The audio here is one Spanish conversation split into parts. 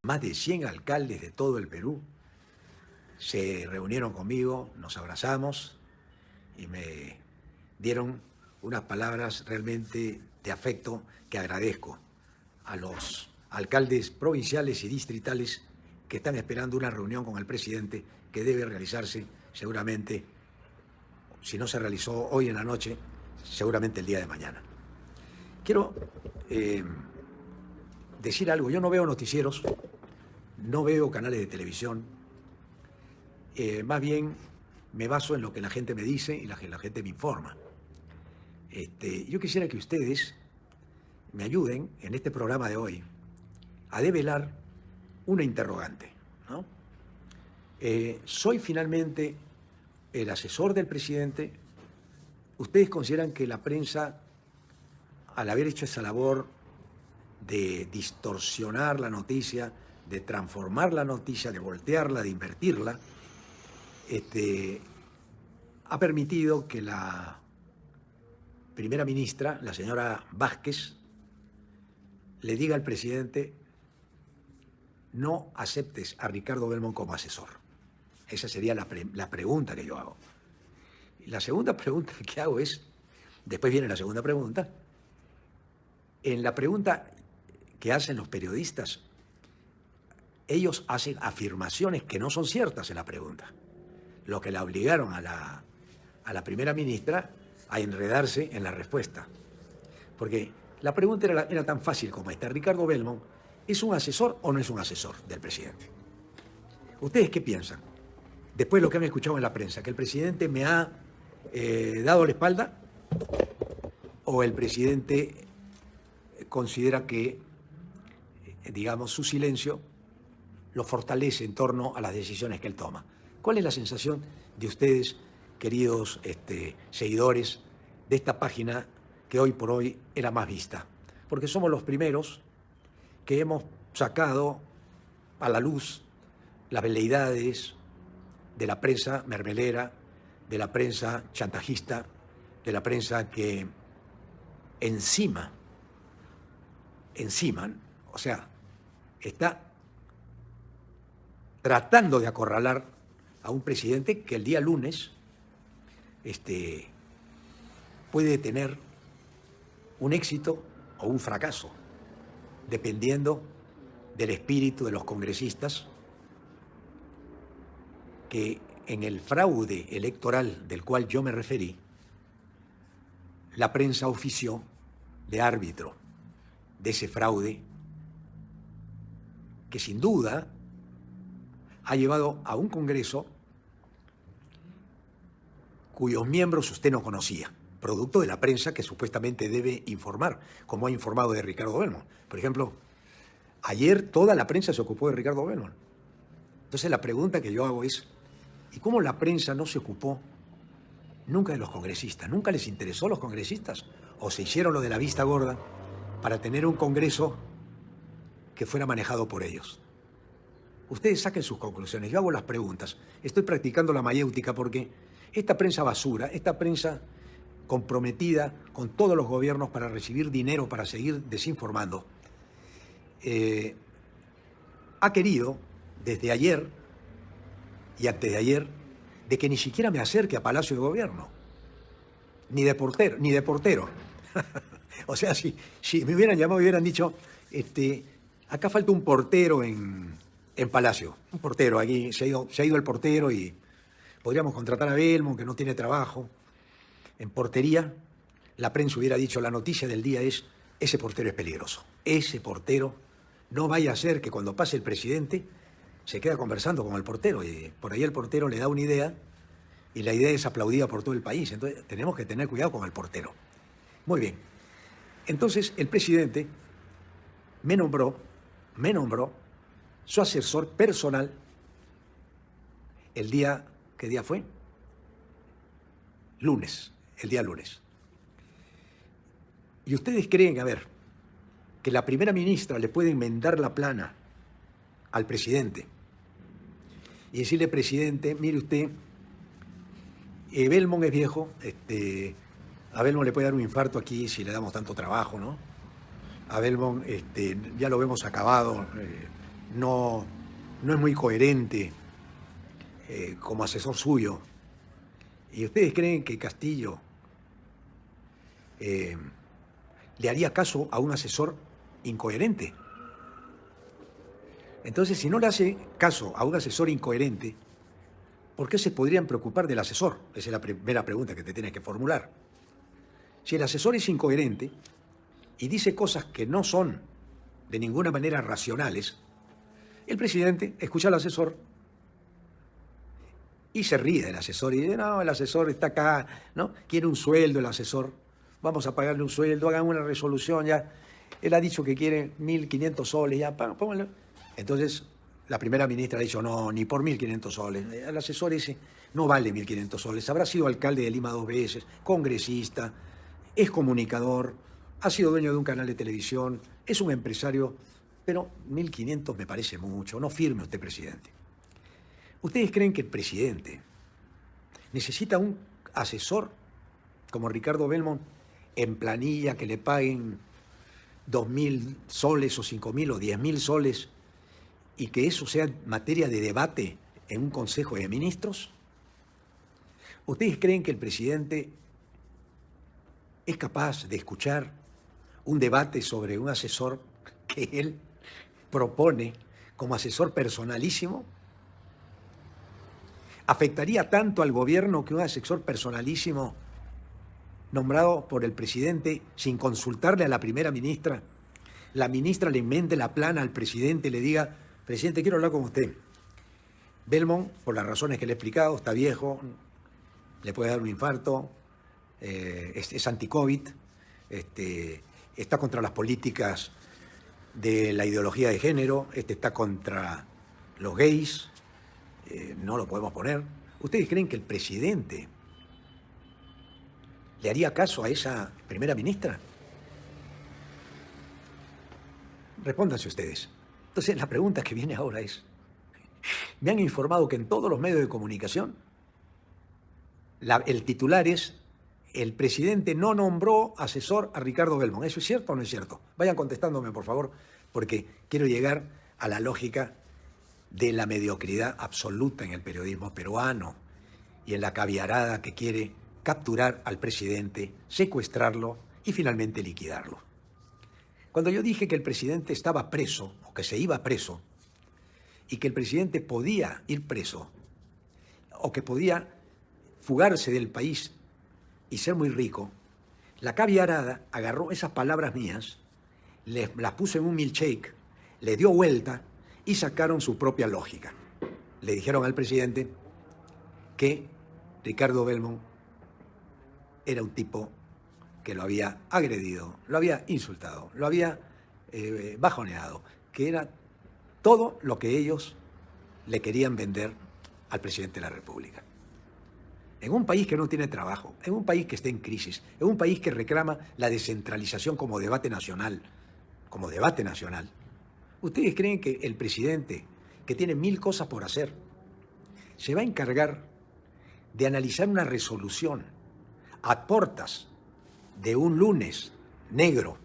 Más de 100 alcaldes de todo el Perú se reunieron conmigo, nos abrazamos y me dieron unas palabras realmente de afecto que agradezco a los alcaldes provinciales y distritales que están esperando una reunión con el presidente que debe realizarse seguramente, si no se realizó hoy en la noche, seguramente el día de mañana. Quiero decir algo, yo no veo noticieros, no veo canales de televisión, más bien me baso en lo que la gente me dice y la gente me informa. Yo quisiera que ustedes me ayuden en este programa de hoy a develar una interrogante, ¿no? ¿Soy finalmente el asesor del presidente? ¿Ustedes consideran que la prensa, al haber hecho esa labor de distorsionar la noticia, de transformar la noticia, de voltearla, de invertirla, ha permitido que la primera ministra, la señora Vázquez, le diga al presidente: no aceptes a Ricardo Belmont como asesor? Esa sería la pregunta que yo hago. Y la segunda pregunta que hago es, después viene la segunda pregunta, en la pregunta que hacen los periodistas, ellos hacen afirmaciones que no son ciertas en la pregunta, lo que la obligaron a la primera ministra a enredarse en la respuesta. Porque la pregunta era tan fácil como esta: ¿Ricardo Belmont es un asesor o no es un asesor del presidente? ¿Ustedes qué piensan? Después de lo que han escuchado en la prensa, ¿que el presidente me ha dado la espalda o el presidente considera que, digamos, su silencio lo fortalece en torno a las decisiones que él toma? ¿Cuál es la sensación de ustedes, queridos seguidores de esta página que hoy por hoy es la más vista? Porque somos los primeros que hemos sacado a la luz las veleidades de la prensa mermelera, de la prensa chantajista, de la prensa que encima, o sea, está tratando de acorralar a un presidente que el día lunes puede tener un éxito o un fracaso, dependiendo del espíritu de los congresistas que, en el fraude electoral del cual yo me referí, la prensa ofició de árbitro de ese fraude que sin duda ha llevado a un Congreso cuyos miembros usted no conocía, producto de la prensa que supuestamente debe informar, como ha informado de Ricardo Belmont. Por ejemplo, ayer toda la prensa se ocupó de Ricardo Belmont. Entonces la pregunta que yo hago es: ¿y cómo la prensa no se ocupó nunca de los congresistas? ¿Nunca les interesó a los congresistas? ¿O se hicieron lo de la vista gorda para tener un Congreso que fuera manejado por ellos? Ustedes saquen sus conclusiones, yo hago las preguntas. Estoy practicando la mayéutica porque esta prensa basura, esta prensa comprometida con todos los gobiernos para recibir dinero, para seguir desinformando, ha querido desde ayer y antes de ayer de que ni siquiera me acerque a Palacio de Gobierno, ni de portero. O sea, si me hubieran llamado y hubieran dicho, acá falta un portero en Palacio, un portero, aquí se ha ido el portero y podríamos contratar a Belmont, que no tiene trabajo. En portería, la prensa hubiera dicho: la noticia del día es: ese portero es peligroso. Ese portero, no vaya a ser que cuando pase el presidente se queda conversando con el portero y por ahí el portero le da una idea y la idea es aplaudida por todo el país. Entonces tenemos que tener cuidado con el portero. Muy bien. Entonces el presidente me nombró su asesor personal el día, ¿qué día fue? Lunes, el día lunes. ¿Y ustedes creen, a ver, que la primera ministra le puede enmendar la plana al presidente y decirle: presidente, mire usted, Belmont es viejo, a Belmont le puede dar un infarto aquí si le damos tanto trabajo, ¿no? A Belmont ya lo vemos acabado, no, no es muy coherente como asesor suyo. ¿Y ustedes creen que Castillo le haría caso a un asesor incoherente? Entonces, si no le hace caso a un asesor incoherente, ¿por qué se podrían preocupar del asesor? Esa es la primera pregunta que te tienes que formular. Si el asesor es incoherente y dice cosas que no son de ninguna manera racionales, el presidente escucha al asesor y se ríe del asesor y dice, no, el asesor está acá, ¿no? Quiere un sueldo el asesor, vamos a pagarle un sueldo, hagan una resolución ya. Él ha dicho que quiere 1.500 soles, ya, pónganlo. Entonces, la primera ministra ha dicho, no, ni por 1.500 soles. El asesor dice, no vale 1.500 soles. Habrá sido alcalde de Lima 2 veces, congresista, es comunicador, ha sido dueño de un canal de televisión, es un empresario, pero 1.500 me parece mucho. No firme usted, presidente. ¿Ustedes creen que el presidente necesita un asesor como Ricardo Belmont en planilla que le paguen 2.000 soles o 5.000 o 10.000 soles y que eso sea materia de debate en un consejo de ministros? ¿Ustedes creen que el presidente es capaz de escuchar un debate sobre un asesor que él propone como asesor personalísimo? ¿Afectaría tanto al gobierno que un asesor personalísimo nombrado por el presidente sin consultarle a la primera ministra, la ministra le enmiende la plana al presidente y le diga, presidente, quiero hablar con usted? Belmont, por las razones que le he explicado, está viejo, le puede dar un infarto, es anti-COVID, está contra las políticas de la ideología de género, está contra los gays, no lo podemos poner. ¿Ustedes creen que el presidente le haría caso a esa primera ministra? Respóndanse ustedes. Entonces, la pregunta que viene ahora es, me han informado que en todos los medios de comunicación el titular es, el presidente no nombró asesor a Ricardo Belmont. ¿Eso es cierto o no es cierto? Vayan contestándome, por favor, porque quiero llegar a la lógica de la mediocridad absoluta en el periodismo peruano y en la caviarada que quiere capturar al presidente, secuestrarlo y finalmente liquidarlo. Cuando yo dije que el presidente estaba preso, o que se iba preso, y que el presidente podía ir preso, o que podía fugarse del país y ser muy rico, la caviarada agarró esas palabras mías, las puso en un milkshake, le dio vuelta y sacaron su propia lógica. Le dijeron al presidente que Ricardo Belmont era un tipo que lo había agredido, lo había insultado, lo había bajoneado, que era todo lo que ellos le querían vender al presidente de la República. En un país que no tiene trabajo, en un país que está en crisis, en un país que reclama la descentralización como debate nacional, ¿ustedes creen que el presidente, que tiene 1.000 cosas por hacer, se va a encargar de analizar una resolución a portas de un lunes negro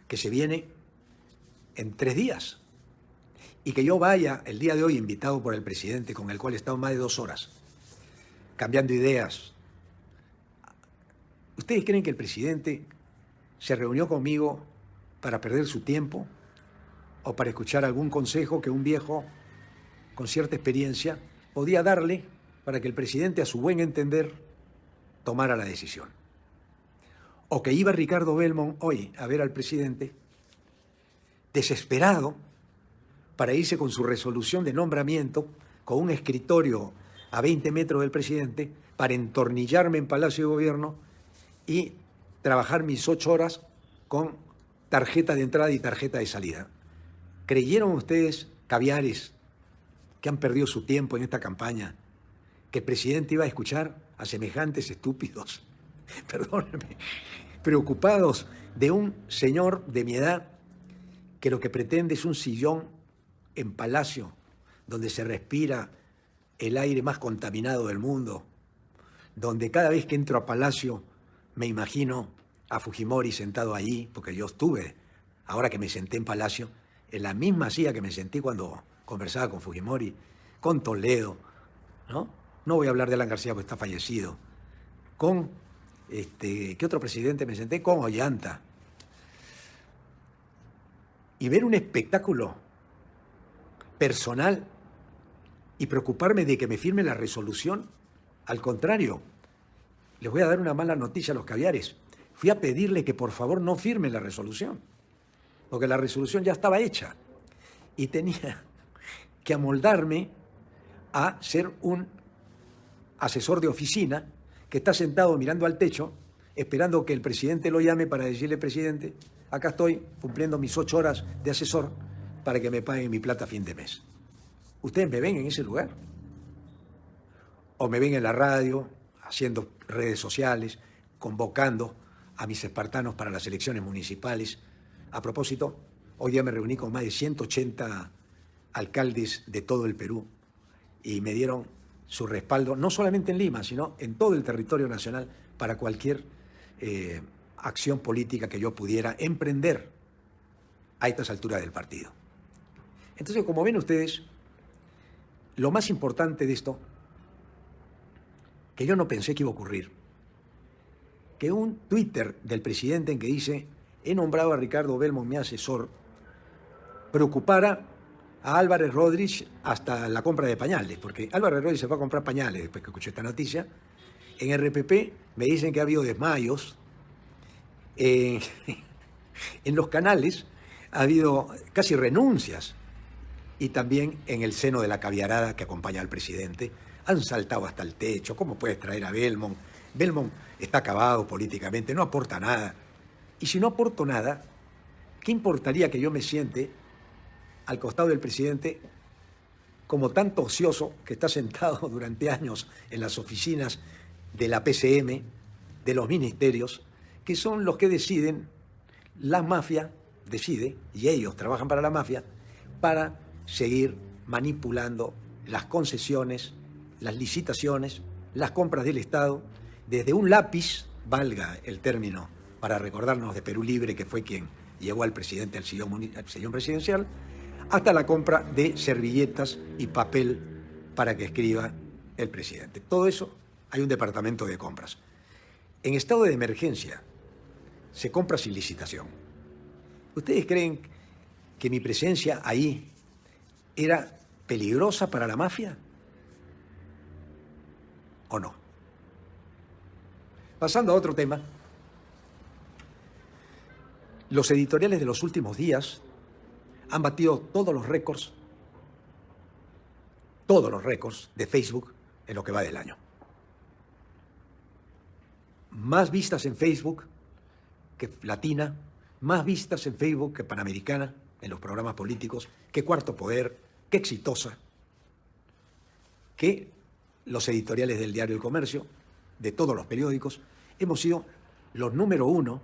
que se viene en 3 días y que yo vaya el día de hoy invitado por el presidente, con el cual he estado más de 2 horas cambiando ideas? ¿Ustedes creen que el presidente se reunió conmigo para perder su tiempo o para escuchar algún consejo que un viejo con cierta experiencia podía darle para que el presidente, a su buen entender, tomara la decisión? ¿O que iba Ricardo Belmont hoy a ver al presidente desesperado para irse con su resolución de nombramiento, con un escritorio a 20 metros del presidente, para entornillarme en Palacio de Gobierno y trabajar mis 8 horas con tarjeta de entrada y tarjeta de salida? ¿Creyeron ustedes, caviares, que han perdido su tiempo en esta campaña, que el presidente iba a escuchar a semejantes estúpidos, perdónenme, preocupados de un señor de mi edad que lo que pretende es un sillón en Palacio, donde se respira el aire más contaminado del mundo, donde cada vez que entro a Palacio me imagino a Fujimori sentado allí, porque yo estuve, ahora que me senté en Palacio, en la misma silla que me sentí cuando conversaba con Fujimori, con Toledo, ¿no? No voy a hablar de Alan García porque está fallecido. Con, ¿qué otro presidente me senté? Con Ollanta. Y ver un espectáculo personal y preocuparme de que me firme la resolución, al contrario, les voy a dar una mala noticia a los caviares. Fui a pedirle que por favor no firme la resolución, porque la resolución ya estaba hecha y tenía que amoldarme a ser un asesor de oficina que está sentado mirando al techo, esperando que el presidente lo llame para decirle: presidente, acá estoy cumpliendo mis 8 horas de asesor para que me paguen mi plata a fin de mes. ¿Ustedes me ven en ese lugar? ¿O me ven en la radio, haciendo redes sociales, convocando a mis espartanos para las elecciones municipales? A propósito, hoy día me reuní con más de 180 alcaldes de todo el Perú y me dieron su respaldo, no solamente en Lima, sino en todo el territorio nacional, para cualquier acción política que yo pudiera emprender a estas alturas del partido. Entonces, como ven ustedes, lo más importante de esto, que yo no pensé que iba a ocurrir, que un Twitter del presidente en que dice: he nombrado a Ricardo Belmont mi asesor, preocupara a Álvarez Rodríguez hasta la compra de pañales, porque Álvarez Rodríguez se fue a comprar pañales después que escuché esta noticia. En RPP me dicen que ha habido desmayos, en los canales ha habido casi renuncias, y también en el seno de la caviarada que acompaña al presidente han saltado hasta el techo. ¿Cómo puedes traer a Belmont? Belmont está acabado políticamente, no aporta nada. Y si no aporto nada, ¿qué importaría que yo me siente al costado del presidente como tanto ocioso que está sentado durante años en las oficinas de la PCM, de los ministerios, que son los que deciden? La mafia decide, y ellos trabajan para la mafia, para seguir manipulando las concesiones, las licitaciones, las compras del Estado, desde un lápiz, valga el término, para recordarnos de Perú Libre, que fue quien llevó al presidente al sillón presidencial, hasta la compra de servilletas y papel para que escriba el presidente. Todo eso hay un departamento de compras. En estado de emergencia se compra sin licitación. ¿Ustedes creen que mi presencia ahí era peligrosa para la mafia? ¿O no? Pasando a otro tema, los editoriales de los últimos días han batido todos los récords de Facebook en lo que va del año. Más vistas en Facebook que Latina, más vistas en Facebook que Panamericana, en los programas políticos, que Cuarto Poder, que Exitosa, que los editoriales del diario El Comercio, de todos los periódicos. Hemos sido los número 1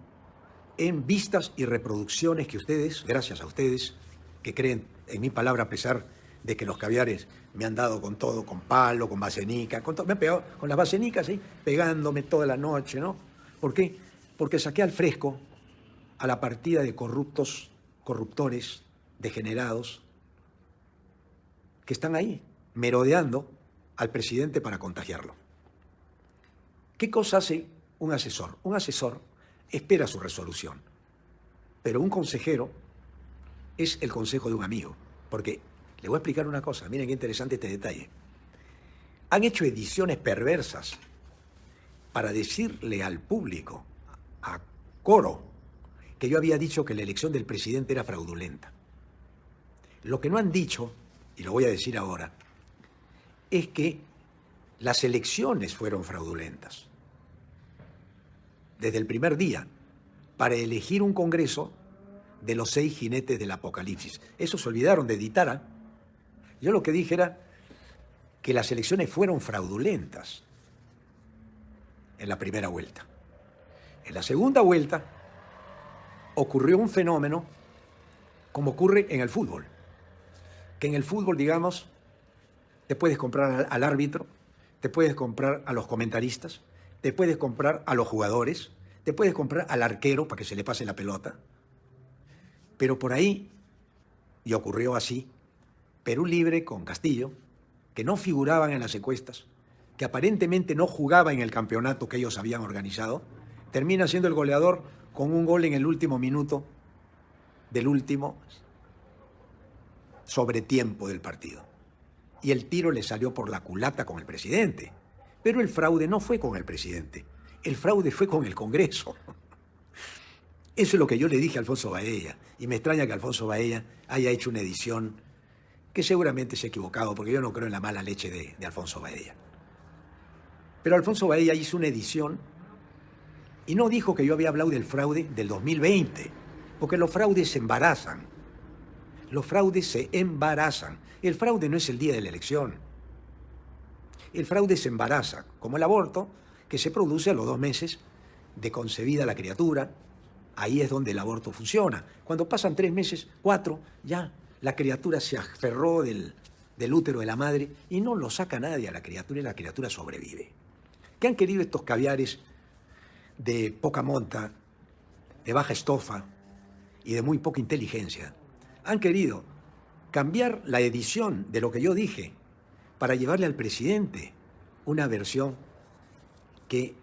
en vistas y reproducciones que ustedes, gracias a ustedes, que creen en mi palabra a pesar de que los caviares me han dado con todo, con palo, con basenica, con todo, me han pegado con las basenicas, ¿sí? Pegándome toda la noche, ¿no? ¿Por qué? Porque saqué al fresco a la partida de corruptores, degenerados, que están ahí, merodeando al presidente para contagiarlo. ¿Qué cosa hace un asesor? Un asesor espera su resolución, pero un consejero es el consejo de un amigo, porque le voy a explicar una cosa, miren qué interesante este detalle. Han hecho ediciones perversas para decirle al público, a coro, que yo había dicho que la elección del presidente era fraudulenta. Lo que no han dicho, y lo voy a decir ahora, es que las elecciones fueron fraudulentas. Desde el primer día, para elegir un Congreso de los 6 jinetes del Apocalipsis. Eso se olvidaron de editar, ¿eh? Yo lo que dije era que las elecciones fueron fraudulentas en la primera vuelta. En la segunda vuelta ocurrió un fenómeno como ocurre en el fútbol. Que en el fútbol, digamos, te puedes comprar al árbitro, te puedes comprar a los comentaristas, te puedes comprar a los jugadores, te puedes comprar al arquero para que se le pase la pelota. Pero por ahí y ocurrió así, Perú Libre con Castillo, que no figuraban en las encuestas, que aparentemente no jugaba en el campeonato que ellos habían organizado, termina siendo el goleador con un gol en el último minuto del último sobretiempo del partido. Y el tiro le salió por la culata con el presidente. Pero el fraude no fue con el presidente, el fraude fue con el Congreso. Eso es lo que yo le dije a Alfonso Baella, y me extraña que Alfonso Baella haya hecho una edición que seguramente se ha equivocado, porque yo no creo en la mala leche de Alfonso Baella. Pero Alfonso Baella hizo una edición y no dijo que yo había hablado del fraude del 2020, porque los fraudes se embarazan. Los fraudes se embarazan. El fraude no es el día de la elección. El fraude se embaraza, como el aborto, que se produce a los 2 meses de concebida la criatura. Ahí es donde el aborto funciona. Cuando pasan 3 meses, 4, ya la criatura se aferró del útero de la madre y no lo saca nadie a la criatura y la criatura sobrevive. ¿Qué han querido estos caviares de poca monta, de baja estofa y de muy poca inteligencia? Han querido cambiar la edición de lo que yo dije para llevarle al presidente una versión que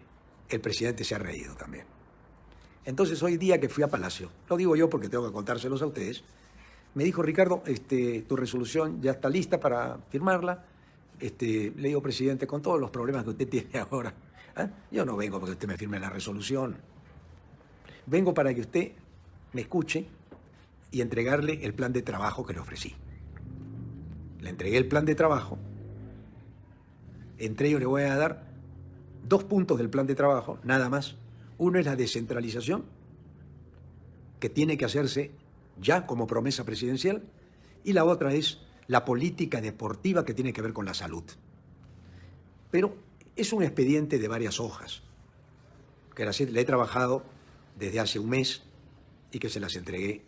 el presidente se ha reído también. Entonces, hoy día que fui a Palacio, lo digo yo porque tengo que contárselos a ustedes, me dijo: Ricardo, tu resolución ya está lista para firmarla. Le digo: presidente, con todos los problemas que usted tiene ahora, yo no vengo para que usted me firme la resolución. Vengo para que usted me escuche y entregarle el plan de trabajo que le ofrecí. Le entregué el plan de trabajo. Entre ellos le voy a dar 2 puntos del plan de trabajo, nada más. Uno es la descentralización, que tiene que hacerse ya como promesa presidencial, y la otra es la política deportiva que tiene que ver con la salud. Pero es un expediente de varias hojas, que le he trabajado desde hace un mes y que se las entregué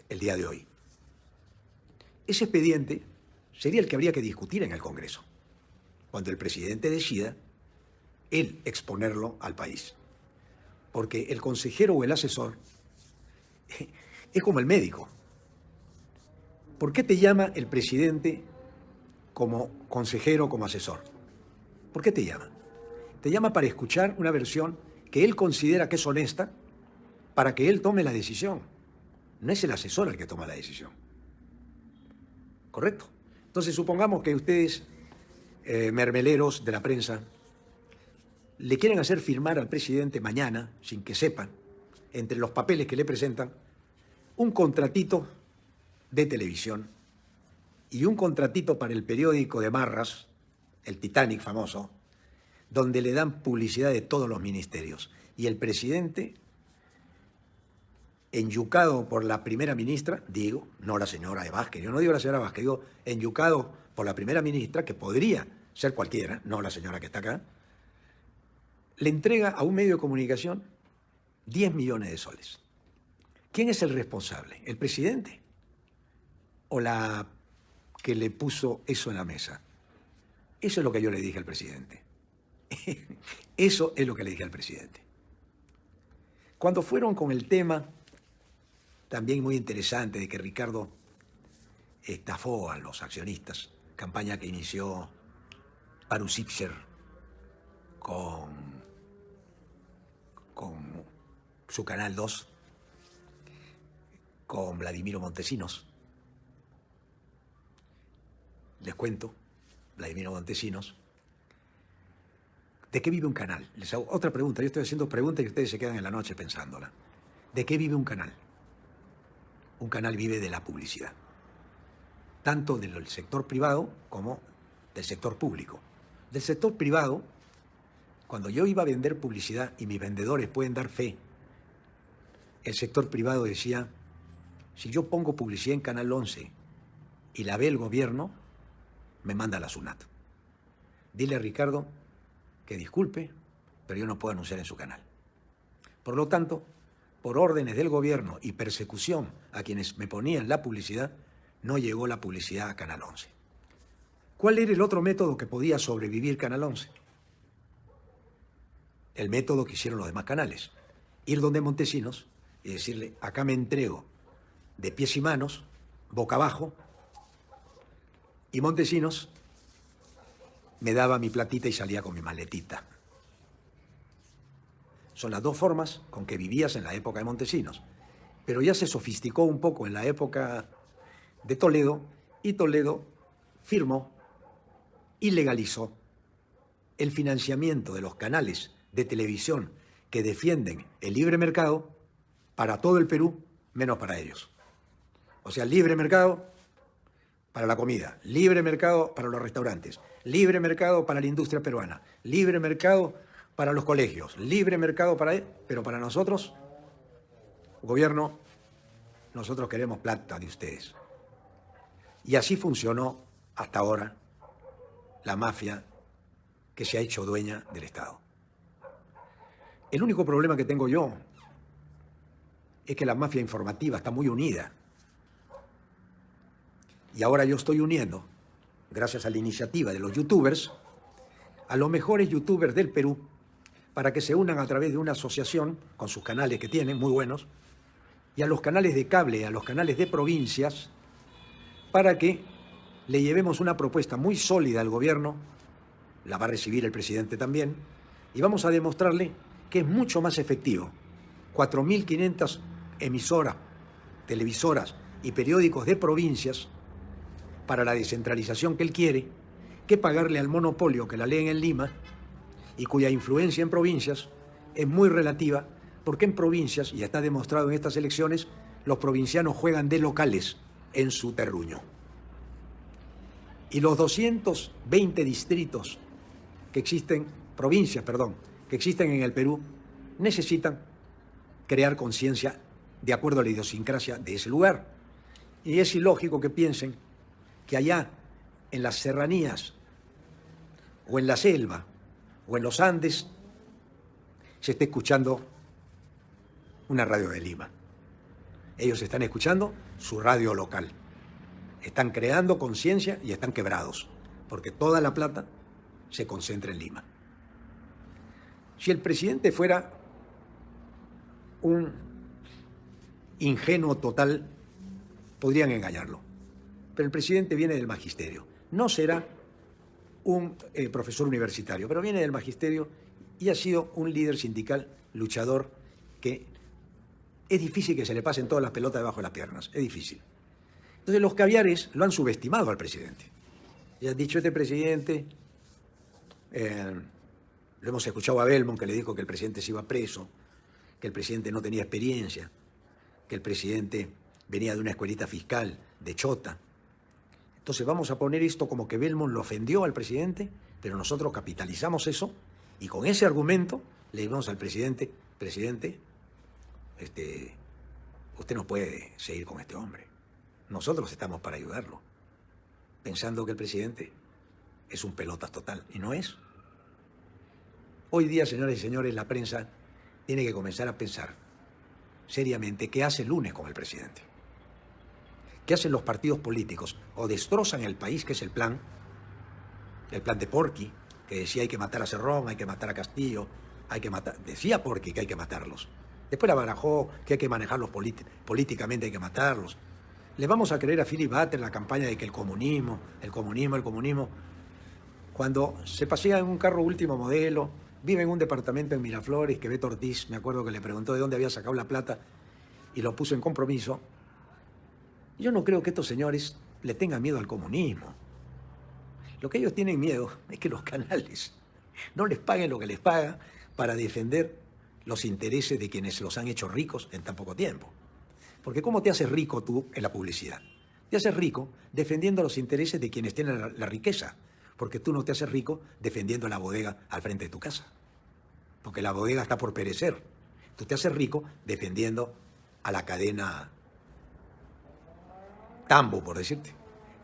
el día de hoy. Ese expediente sería el que habría que discutir en el Congreso, cuando el presidente decida él exponerlo al país. Porque el consejero o el asesor es como el médico. ¿Por qué te llama el presidente como consejero o como asesor? ¿Por qué te llama? Te llama para escuchar una versión que él considera que es honesta, para que él tome la decisión. No es el asesor el que toma la decisión. ¿Correcto? Entonces, supongamos que ustedes, mermeleros de la prensa, le quieren hacer firmar al presidente mañana, sin que sepan, entre los papeles que le presentan, un contratito de televisión y un contratito para el periódico de Marras, el Titanic famoso, donde le dan publicidad de todos los ministerios. Y el presidente, enyucado por la primera ministra, digo, no la señora de Vázquez, yo no digo la señora Vázquez, digo enyucado por la primera ministra, que podría ser cualquiera, no la señora que está acá, le entrega a un medio de comunicación 10 millones de soles. ¿Quién es el responsable? ¿El presidente? ¿O la que le puso eso en la mesa? Eso es lo que yo le dije al presidente. Eso es lo que le dije al presidente. Cuando fueron con el tema, también muy interesante, de que Ricardo estafó a los accionistas, campaña que inició Paru Sipser con su Canal 2, con Vladimiro Montesinos. Les cuento, Vladimiro Montesinos, ¿de qué vive un canal? Les hago otra pregunta. Yo estoy haciendo preguntas y ustedes se quedan en la noche pensándola. ¿De qué vive un canal? Un canal vive de la publicidad, tanto del sector privado como del sector público. Del sector privado, cuando yo iba a vender publicidad, y mis vendedores pueden dar fe, el sector privado decía: si yo pongo publicidad en Canal 11 y la ve el gobierno, me manda a la SUNAT. Dile a Ricardo que disculpe, pero yo no puedo anunciar en su canal. Por lo tanto, por órdenes del gobierno y persecución a quienes me ponían la publicidad, no llegó la publicidad a Canal 11. ¿Cuál era el otro método que podía sobrevivir Canal 11? El método que hicieron los demás canales. Ir donde Montesinos y decirle: acá me entrego de pies y manos, boca abajo, y Montesinos me daba mi platita y salía con mi maletita. Son las dos formas con que vivías en la época de Montesinos. Pero ya se sofisticó un poco en la época de Toledo, y Toledo firmó y legalizó el financiamiento de los canales de televisión que defienden el libre mercado para todo el Perú, menos para ellos. O sea, libre mercado para la comida, libre mercado para los restaurantes, libre mercado para la industria peruana, libre mercado para los colegios, libre mercado para él, pero para nosotros, gobierno, nosotros queremos plata de ustedes. Y así funcionó hasta ahora la mafia que se ha hecho dueña del Estado. El único problema que tengo yo es que la mafia informativa está muy unida. Y ahora yo estoy uniendo, gracias a la iniciativa de los youtubers, a los mejores youtubers del Perú para que se unan a través de una asociación con sus canales que tienen, muy buenos, y a los canales de cable, a los canales de provincias, para que le llevemos una propuesta muy sólida al gobierno, la va a recibir el presidente también, y vamos a demostrarle que es mucho más efectivo. 4.500 emisoras, televisoras y periódicos de provincias para la descentralización que él quiere, que pagarle al monopolio que la leen en Lima y cuya influencia en provincias es muy relativa, porque en provincias, y está demostrado en estas elecciones, los provincianos juegan de locales en su terruño. Y los 220 distritos que existen, provincias, perdón, que existen en el Perú, necesitan crear conciencia de acuerdo a la idiosincrasia de ese lugar. Y es ilógico que piensen que allá, en las serranías, o en la selva, o en los Andes, se esté escuchando una radio de Lima. Ellos están escuchando su radio local. Están creando conciencia y están quebrados, porque toda la plata se concentra en Lima. Si el presidente fuera un ingenuo total, podrían engañarlo. Pero el presidente viene del magisterio. No será un profesor universitario, pero viene del magisterio y ha sido un líder sindical, luchador, que es difícil que se le pasen todas las pelotas debajo de las piernas. Es difícil. Entonces los caviares lo han subestimado al presidente. Y han dicho, este presidente, lo hemos escuchado a Belmont, que le dijo que el presidente se iba preso, que el presidente no tenía experiencia, que el presidente venía de una escuelita fiscal de chota. Entonces vamos a poner esto como que Belmont lo ofendió al presidente, pero nosotros capitalizamos eso y con ese argumento le dimos al presidente, presidente, usted no puede seguir con este hombre. Nosotros estamos para ayudarlo, pensando que el presidente es un pelotas total, y no es. Hoy día, señoras y señores, la prensa tiene que comenzar a pensar seriamente qué hace el lunes con el presidente. ¿Qué hacen los partidos políticos? O destrozan el país, que es el plan de Porky, que decía hay que matar a Cerrón, hay que matar a Castillo, decía Porky que hay que matarlos. Después la barajó que hay que manejarlos políticamente, hay que matarlos. Le vamos a creer a Philip Butler la campaña de que el comunismo, cuando se pasea en un carro último modelo, vive en un departamento en Miraflores, que Beto Ortiz, me acuerdo que le preguntó de dónde había sacado la plata y lo puso en compromiso. Yo no creo que estos señores le tengan miedo al comunismo. Lo que ellos tienen miedo es que los canales no les paguen lo que les paga para defender los intereses de quienes los han hecho ricos en tan poco tiempo. Porque ¿cómo te haces rico tú en la publicidad? Te haces rico defendiendo los intereses de quienes tienen la riqueza, porque tú no te haces rico defendiendo la bodega al frente de tu casa, porque la bodega está por perecer. Tú te haces rico defendiendo a la cadena Tambo, por decirte.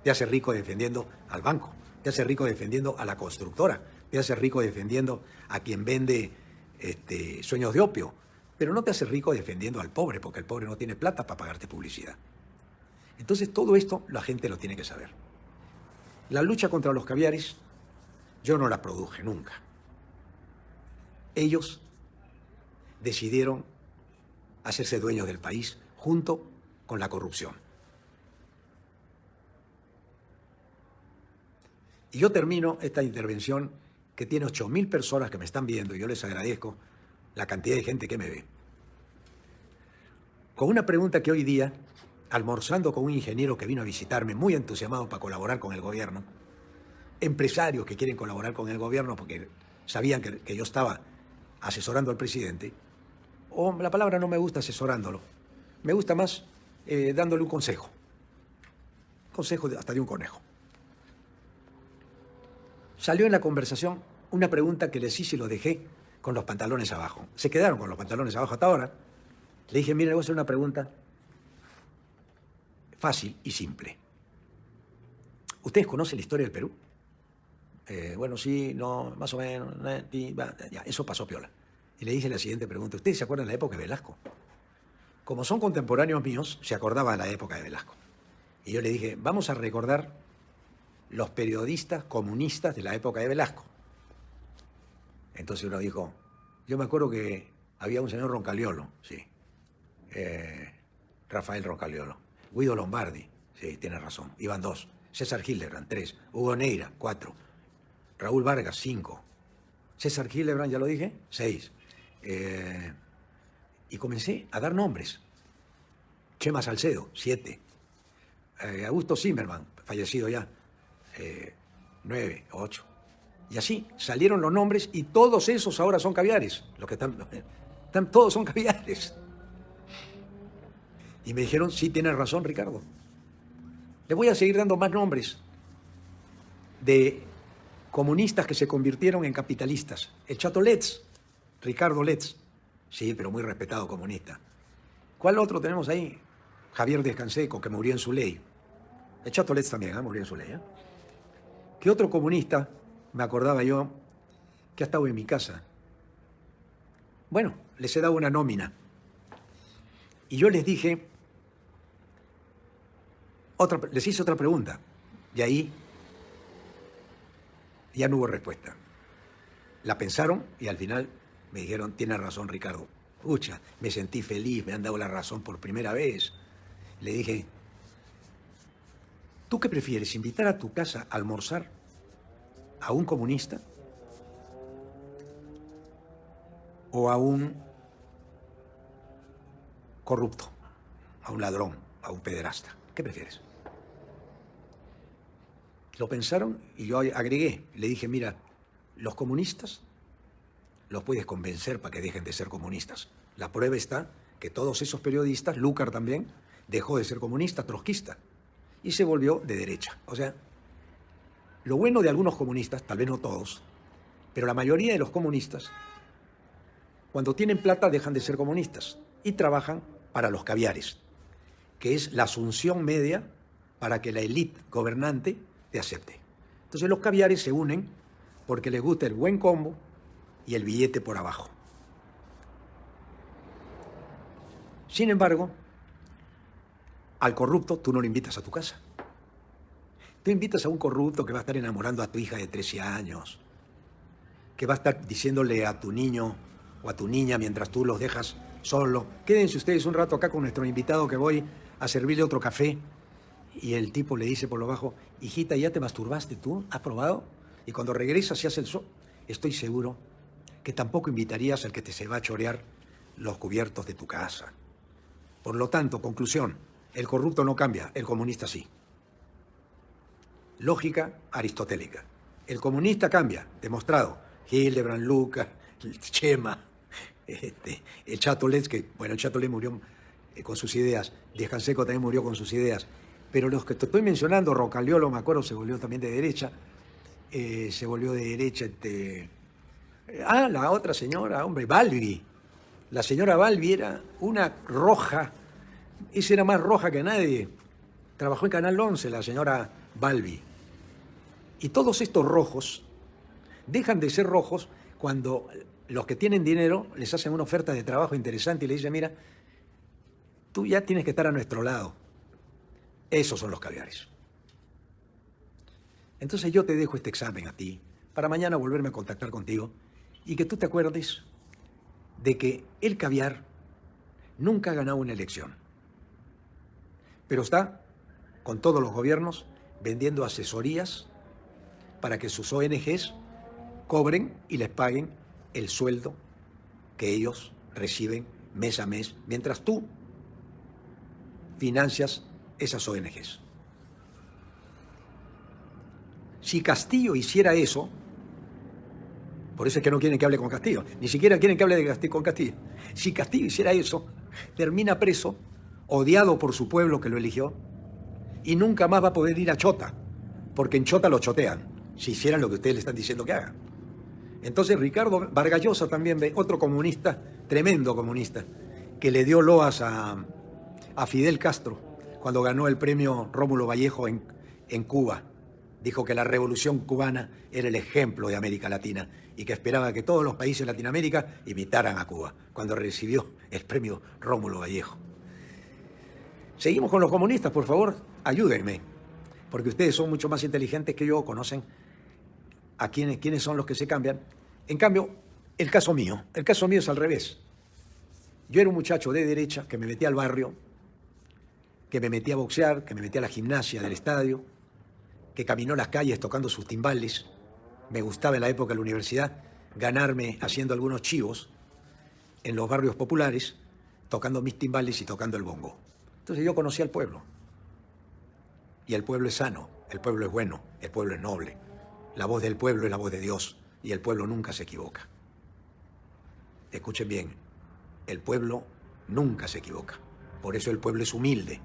Te haces rico defendiendo al banco, te haces rico defendiendo a la constructora, te haces rico defendiendo a quien vende sueños de opio, pero no te haces rico defendiendo al pobre, porque el pobre no tiene plata para pagarte publicidad. Entonces todo esto la gente lo tiene que saber. La lucha contra los caviares yo no la produje nunca. Ellos decidieron hacerse dueños del país junto con la corrupción. Y yo termino esta intervención que tiene 8.000 personas que me están viendo, y yo les agradezco la cantidad de gente que me ve, con una pregunta que hoy día, almorzando con un ingeniero que vino a visitarme, muy entusiasmado para colaborar con el gobierno, empresarios que quieren colaborar con el gobierno porque sabían que yo estaba asesorando al presidente, o la palabra no me gusta asesorándolo, me gusta más dándole un consejo hasta de un conejo. Salió en la conversación una pregunta que les hice y lo dejé con los pantalones abajo. Se quedaron con los pantalones abajo hasta ahora. Le dije, mire, le voy a hacer una pregunta fácil y simple. ¿Ustedes conocen la historia del Perú? Bueno, sí, no, más o menos, ya, eso pasó piola. Y le dije la siguiente pregunta, ¿ustedes se acuerdan de la época de Velasco? Como son contemporáneos míos, se acordaba de la época de Velasco. Y yo le dije, vamos a recordar los periodistas comunistas de la época de Velasco. Entonces uno dijo, yo me acuerdo que había un señor Roncaliolo, sí, Rafael Roncaliolo, Guido Lombardi, sí, tiene razón, iban 2, César Hildebrand, 3, Hugo Neira, 4, Raúl Vargas, 5, César Hildebrand, ya lo dije, 6. Y comencé a dar nombres. Chema Salcedo, 7. Augusto Zimmermann, fallecido ya, 9, 8. Y así salieron los nombres y todos esos ahora son caviares. Los que están todos son caviares. Y me dijeron, sí, tienes razón, Ricardo. Le voy a seguir dando más nombres de comunistas que se convirtieron en capitalistas. El Chato Letts, Ricardo Letts. Sí, pero muy respetado comunista. ¿Cuál otro tenemos ahí? Javier Descanseco, que murió en su ley. El Chato Letts también, murió en su ley. ¿Qué otro comunista, me acordaba yo, que ha estado en mi casa? Bueno, les he dado una nómina. Y yo les dije, les hice otra pregunta. Y ahí ya no hubo respuesta. La pensaron y al final me dijeron, tienes razón, Ricardo. Pucha, me sentí feliz, me han dado la razón por primera vez. Le dije, ¿tú qué prefieres? ¿Invitar a tu casa a almorzar a un comunista o a un corrupto, a un ladrón, a un pederasta? ¿Qué prefieres? Lo pensaron y yo agregué, le dije, mira, los comunistas los puedes convencer para que dejen de ser comunistas. La prueba está que todos esos periodistas, Lucar también, dejó de ser comunista, trotskista, y se volvió de derecha. O sea, lo bueno de algunos comunistas, tal vez no todos, pero la mayoría de los comunistas, cuando tienen plata dejan de ser comunistas y trabajan para los caviares, que es la asunción media para que la élite gobernante te acepte. Entonces los caviares se unen porque les gusta el buen combo y el billete por abajo. Sin embargo, al corrupto tú no lo invitas a tu casa. Tú invitas a un corrupto que va a estar enamorando a tu hija de 13 años, que va a estar diciéndole a tu niño o a tu niña mientras tú los dejas solo, quédense ustedes un rato acá con nuestro invitado que voy a servirle otro café. Y el tipo le dice por lo bajo, hijita, ¿ya te masturbaste tú? ¿Has probado? Y cuando regresas se hace el sol. Estoy seguro que tampoco invitarías al que te se va a chorear los cubiertos de tu casa. Por lo tanto, conclusión, el corrupto no cambia, el comunista sí. Lógica aristotélica. El comunista cambia, demostrado. Hildebrand, Lucar, Chema, el Chato Letts, que bueno, el Chato Letts murió con sus ideas, Descanseco también murió con sus ideas, pero los que te estoy mencionando, Roncaliolo, me acuerdo, se volvió también de derecha, la otra señora, hombre, Balbi. La señora Balbi era una roja, esa era más roja que nadie. Trabajó en Canal 11, la señora Balbi. Y todos estos rojos dejan de ser rojos cuando los que tienen dinero les hacen una oferta de trabajo interesante y le dicen, mira, tú ya tienes que estar a nuestro lado. Esos son los caviares. Entonces yo te dejo este examen a ti, para mañana volverme a contactar contigo y que tú te acuerdes de que el caviar nunca ha ganado una elección, pero está con todos los gobiernos vendiendo asesorías para que sus ONGs cobren y les paguen el sueldo que ellos reciben mes a mes, mientras tú financias esas ONGs. Si Castillo hiciera eso, por eso es que no quieren que hable con Castillo, ni siquiera quieren que hable con Castillo. Si Castillo hiciera eso, termina preso, odiado por su pueblo que lo eligió, y nunca más va a poder ir a Chota, porque en Chota lo chotean, si hicieran lo que ustedes le están diciendo que hagan. Entonces Ricardo Vargas Llosa también, otro comunista, tremendo comunista, que le dio loas a Fidel Castro cuando ganó el premio Rómulo Vallejo en Cuba. Dijo que la revolución cubana era el ejemplo de América Latina y que esperaba que todos los países de Latinoamérica imitaran a Cuba cuando recibió el premio Rómulo Vallejo. Seguimos con los comunistas, por favor, ayúdenme, porque ustedes son mucho más inteligentes que yo, conocen a quiénes son los que se cambian. En cambio, el caso mío es al revés. Yo era un muchacho de derecha que me metía al barrio, que me metía a boxear, que me metía a la gimnasia del estadio, que caminó las calles tocando sus timbales. Me gustaba en la época de la universidad ganarme haciendo algunos chivos en los barrios populares, tocando mis timbales y tocando el bongo. Entonces yo conocía al pueblo. Y el pueblo es sano, el pueblo es bueno, el pueblo es noble. La voz del pueblo es la voz de Dios y el pueblo nunca se equivoca. Escuchen bien, el pueblo nunca se equivoca. Por eso el pueblo es humilde,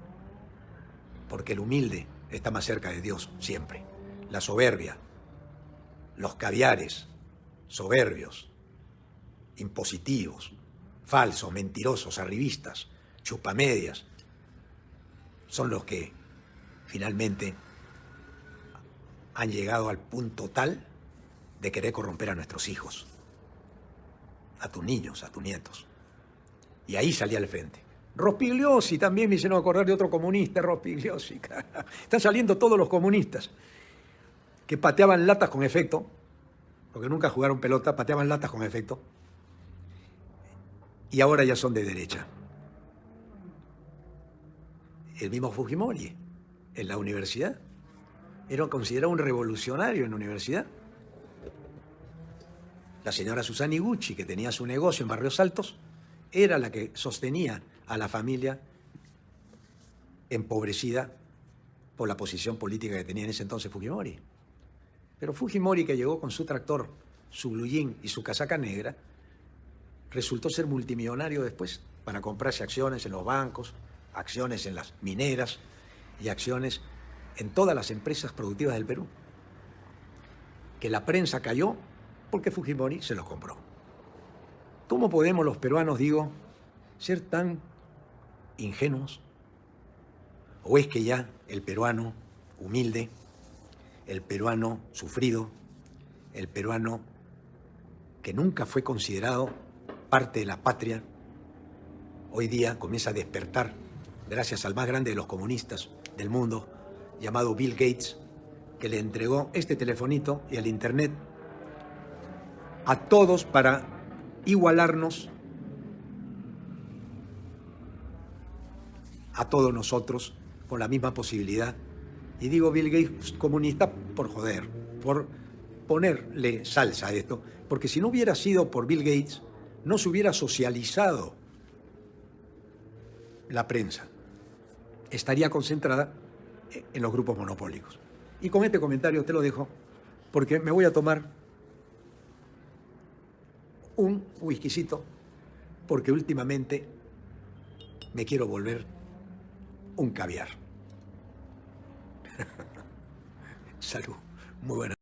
porque el humilde está más cerca de Dios siempre. La soberbia, los caviares, soberbios, impositivos, falsos, mentirosos, arribistas, chupamedias, son los que finalmente han llegado al punto tal de querer corromper a nuestros hijos, a tus niños, a tus nietos. Y ahí salí al frente. Rospigliosi también me hicieron acordar de otro comunista, Rospigliosi. Están saliendo todos los comunistas que pateaban latas con efecto, porque nunca jugaron pelota, pateaban latas con efecto, y ahora ya son de derecha. El mismo Fujimori, en la universidad, era considerado un revolucionario en la universidad. La señora Susana Iguchi, que tenía su negocio en Barrios Altos, era la que sostenía a la familia empobrecida por la posición política que tenía en ese entonces Fujimori. Pero Fujimori, que llegó con su tractor, su blue jean y su casaca negra, resultó ser multimillonario después para comprarse acciones en los bancos, acciones en las mineras y acciones en todas las empresas productivas del Perú. Que la prensa cayó porque Fujimori se los compró. ¿Cómo podemos los peruanos, digo, ser tan ingenuos? ¿O es que ya el peruano humilde, el peruano sufrido, el peruano que nunca fue considerado parte de la patria, hoy día comienza a despertar gracias al más grande de los comunistas del mundo, llamado Bill Gates, que le entregó este telefonito y el internet a todos para igualarnos a todos nosotros con la misma posibilidad. Y digo Bill Gates comunista por joder, por ponerle salsa a esto, porque si no hubiera sido por Bill Gates, no se hubiera socializado la prensa. Estaría concentrada en los grupos monopólicos. Y con este comentario te lo dejo, porque me voy a tomar un whiskycito, porque últimamente me quiero volver un caviar. Salud, muy buena.